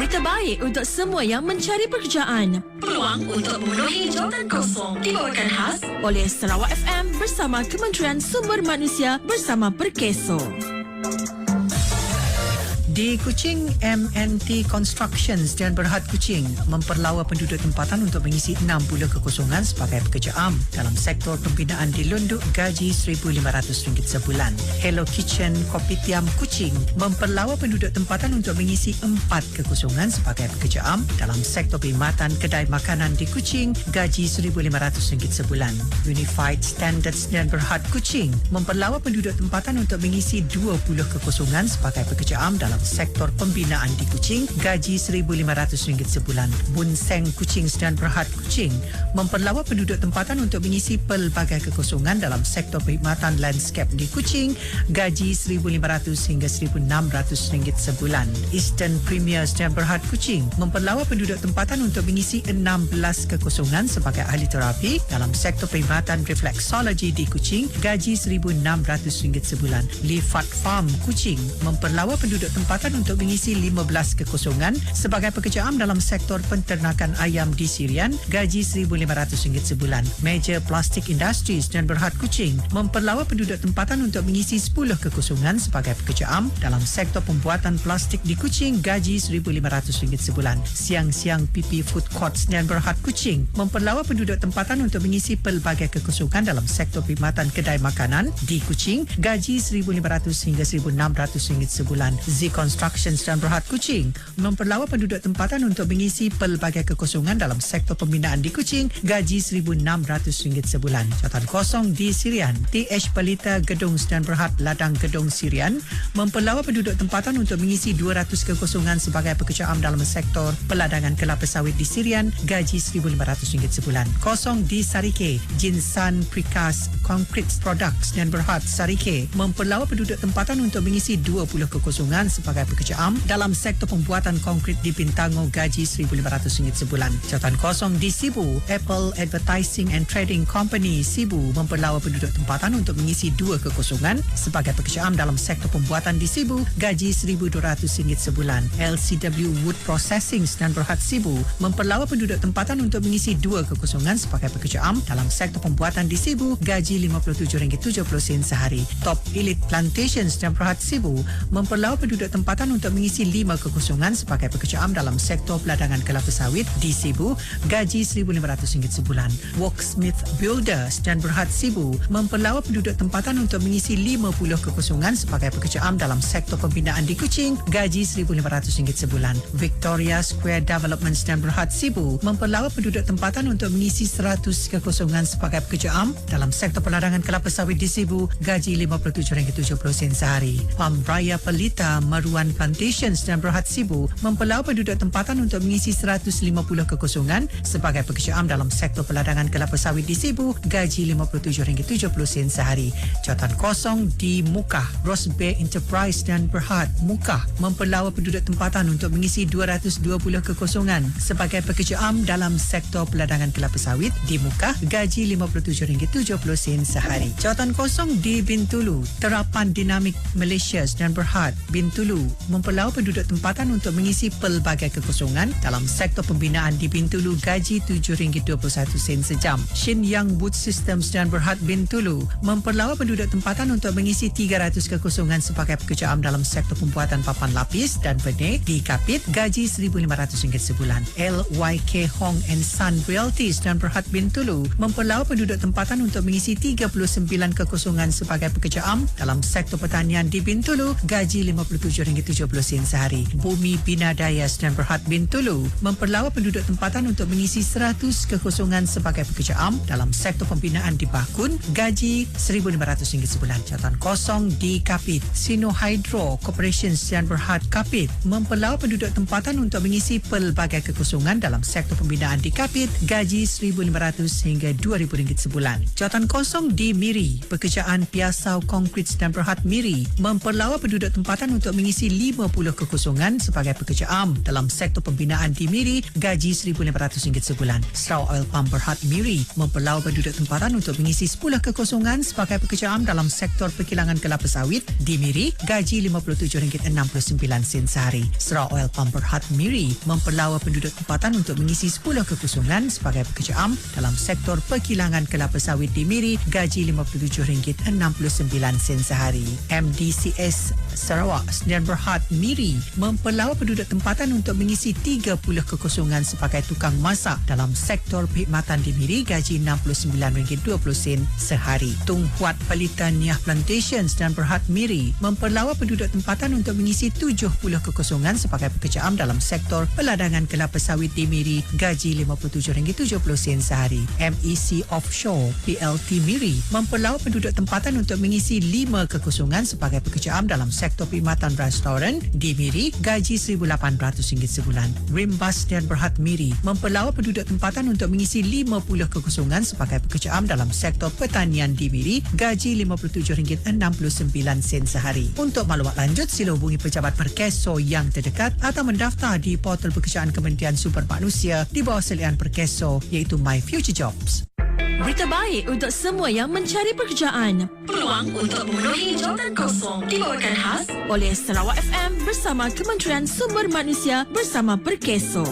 terbaik untuk semua yang mencari pekerjaan. Peluang untuk memenuhi jawatan kosong dibawakan khas oleh Sarawak FM bersama Kementerian Sumber Manusia bersama Perkeso. Di Kuching, MNT Constructions dan Berhad Kuching memperlawa penduduk tempatan untuk mengisi 60 kekosongan sebagai pekerja am dalam sektor pembinaan di Lunduk gaji RM1,500 sebulan. Hello Kitchen Kopitiam Kuching memperlawa penduduk tempatan untuk mengisi 4 kekosongan sebagai pekerja am dalam sektor perkhidmatan kedai makanan di Kuching gaji RM1,500 sebulan. Unified Standards dan Berhad Kuching memperlawa penduduk tempatan untuk mengisi 20 kekosongan sebagai pekerja am dalam sektor pembinaan di Kuching gaji RM1,500 sebulan. Bunseng Kuching dan Berhad Kuching memperlawa penduduk tempatan untuk mengisi pelbagai kekosongan dalam sektor perkhidmatan landscape di Kuching gaji RM1,500 hingga RM1,600 sebulan. Eastern Premier dan Berhad Kuching memperlawa penduduk tempatan untuk mengisi 16 kekosongan sebagai ahli terapi dalam sektor perkhidmatan reflexology di Kuching gaji RM1,600 sebulan. Lifat Farm Kuching memperlawa penduduk tempatan untuk mengisi 15 kekosongan sebagai pekerja am dalam sektor penternakan ayam di Sirian gaji RM1,500 sebulan. Major Plastic Industries dan Berhad Kuching memperlawa penduduk tempatan untuk mengisi 10 kekosongan sebagai pekerja am dalam sektor pembuatan plastik di Kuching gaji RM1,500 sebulan. Siang-siang PP Food Courts dan Berhad Kuching memperlawa penduduk tempatan untuk mengisi pelbagai kekosongan dalam sektor perkhidmatan kedai makanan di Kuching gaji RM1,500 hingga RM1,600 sebulan. Z Constructions dan Berhad Kuching memperlawa penduduk tempatan untuk mengisi pelbagai kekosongan dalam sektor pembinaan di Kuching gaji RM1,600 sebulan. Jawatan kosong di Sirian. TH Pelita Gedung dan Berhad Ladang Gedung Sirian memperlawa penduduk tempatan untuk mengisi 200 kekosongan sebagai pekerja am dalam sektor peladangan kelapa sawit di Sirian gaji RM1,500 sebulan. Kosong di Sarike. Jinsan Precast Concrete Products dan Berhad Sarike memperlawa penduduk tempatan untuk mengisi 20 kekosongan sebagai pekerja am dalam sektor pembuatan konkrit di Bintango gaji RM1,500 sebulan. Jawatan kosong di Sibu. Apple Advertising and Trading Company Sibu memperlawa penduduk tempatan untuk mengisi 2 kekosongan sebagai pekerja am dalam sektor pembuatan di Sibu gaji RM1,200 sebulan. LCW Wood Processing dan Berhad Sibu memperlawa penduduk tempatan untuk mengisi 2 kekosongan sebagai pekerja am dalam sektor pembuatan di Sibu gaji RM57.70 sehari. Top Elite Plantations dan Berhad Sibu memperlawa penduduk tempatan untuk mengisi 5 kekosongan sebagai pekerja am dalam sektor peladangan kelapa sawit di Sibu gaji RM1,500 sebulan. Worksmith Builders dan Berhad Sibu memperlawa penduduk tempatan untuk mengisi 50 kekosongan sebagai pekerja am dalam sektor pembinaan di Kuching gaji RM1,500 sebulan. Victoria Square Developments dan Berhad Sibu memperlawa penduduk tempatan untuk mengisi 100 kekosongan sebagai pekerja am dalam sektor peladangan kelapa sawit di Sibu gaji RM57.70 sehari. Palm Raya Pelita Maruan Plantations dan Berhad Sibu memperlawa penduduk tempatan untuk mengisi 150 kekosongan sebagai pekerja am dalam sektor peladangan kelapa sawit di Sibu gaji RM57.70 sehari. Jawatan kosong di Mukah. Ross Bay Enterprise dan Berhad Mukah memperlawa penduduk tempatan untuk mengisi 220 kekosongan sebagai pekerja am dalam sektor peladangan kelapa sawit di Mukah gaji RM57.70 sehari. Jawatan kosong di Bintulu. Terapan Dinamik Malaysia dan Berhad Bintulu memperlawa penduduk tempatan untuk mengisi pelbagai kekosongan dalam sektor pembinaan di Bintulu gaji RM7.21 sejam. Shin Yang Wood Systems dan Berhad Bintulu memperlawa penduduk tempatan untuk mengisi 300 kekosongan sebagai pekerja am dalam sektor pembuatan papan lapis dan benih di Kapit gaji RM1,500 sebulan. LYK Hong and Son Realties dan Berhad Bintulu memperlawa penduduk tempatan untuk mengisi 39 kekosongan sebagai pekerja am dalam sektor pertanian di Bintulu gaji RM57.70 sehari. Bumi Bina Dayas dan Berhad Bintulu memperlawa penduduk tempatan untuk mengisi 100 kekosongan sebagai pekerja am dalam sektor pembinaan di Bakun gaji RM1,500 sebulan. Jawatan kosong di Kapit. Sino Hydro Corporations dan Berhad Kapit memperlawa penduduk tempatan untuk mengisi pelbagai kekosongan dalam sektor pembinaan di Kapit gaji RM1,500 hingga RM2,000 sebulan. Jawatan kosong di Miri. Pekerjaan Piasau Concrete dan Berhad Miri memperlawa penduduk tempatan untuk mengisi mengisi 50 kekosongan sebagai pekerja am dalam sektor pembinaan di Miri, gaji RM1,500 sebulan. Sarawak Oil Palm Berhad Miri memperlawa penduduk tempatan untuk mengisi 10 kekosongan sebagai pekerja am dalam sektor perkilangan kelapa sawit di Miri, gaji RM57.69 sehari. Sarawak Oil Palm Berhad Miri memperlawa penduduk tempatan untuk mengisi 10 kekosongan sebagai pekerja am dalam sektor perkilangan kelapa sawit di Miri, gaji RM57.69 sehari. MDCS Sarawak Sdn Bhd Miri memperlawa penduduk tempatan untuk mengisi 30 kekosongan sebagai tukang masak dalam sektor perkhidmatan di Miri, gaji RM69.20 sehari. Tung Huat Palitan Niah Plantation Sdn Bhd Miri memperlawa penduduk tempatan untuk mengisi 70 kekosongan sebagai pekerja am dalam sektor peladangan kelapa sawit di Miri, gaji RM57.70 sehari. MEC Offshore PLT Miri memperlawa penduduk tempatan untuk mengisi 5 kekosongan sebagai pekerja am dalam sektor perkhidmatan restoran di Miri, gaji RM1,800 sebulan. Rimbas dan Berhad Miri memperlawa penduduk tempatan untuk mengisi 50 kekosongan sebagai pekerja am dalam sektor pertanian di Miri, gaji RM57.69 sehari. Untuk maklumat lanjut, sila hubungi pejabat Perkeso yang terdekat atau mendaftar di portal pekerjaan Kementerian Sumber Manusia di bawah selian Perkeso iaitu My Future Jobs. Berita baik untuk semua yang mencari pekerjaan. Peluang untuk memenuhi jawatan kosong dibawakan khas oleh Sarawak FM bersama Kementerian Sumber Manusia bersama Perkeso.